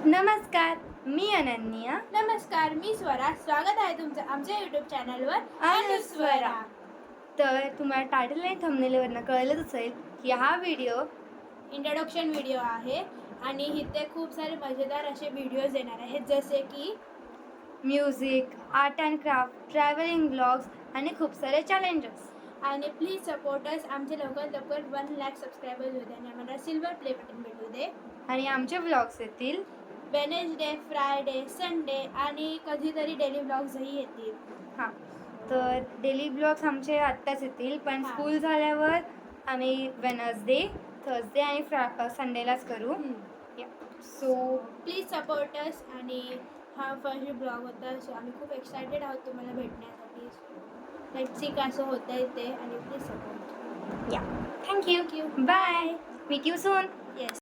नमस्कार, मी अनन्या. नमस्कार, मी स्वरा. स्वागत आहे तुमचं आमच्या यूट्यूब चॅनलवर अनुस्वरा. तर तुम्हाला टायटल आणि थंबनेलवरनं कळलंच असेल की हा व्हिडिओ इंट्रोडक्शन व्हिडिओ आहे आणि इथे खूप सारे मजेदार असे व्हिडिओज येणार आहेत, जसे की music, art and craft, travelling blogs आणि खूप सारे चॅलेंजेस. आणि प्लीज सपोर्ट अस. आमचे लवकर 1,00,000 सबस्क्रायबर्स होते आणि आम्हाला सिल्वर प्ले बटन भेटू दे. आणि आमचे व्लॉग्स येतील वेनेसडे, फ्रायडे, संडे आणि कधीतरी डेली ब्लॉग्सही येतील. हां. तर डेली ब्लॉग्स आमचे आत्ताच येतील, पण हां. स्कूल झाल्यावर आम्ही वेनसडे, थर्सडे आणि संडेलाच करू. So please support us. आणि हा फर्स्ट ब्लॉग होता, सो आम्ही खूप एक्सायटेड आहोत तुम्हाला भेटण्यासाठी. लेट्स सी कसं होतं आहे ते, आणि please support. Thank you. Bye. Meet you soon. Yes.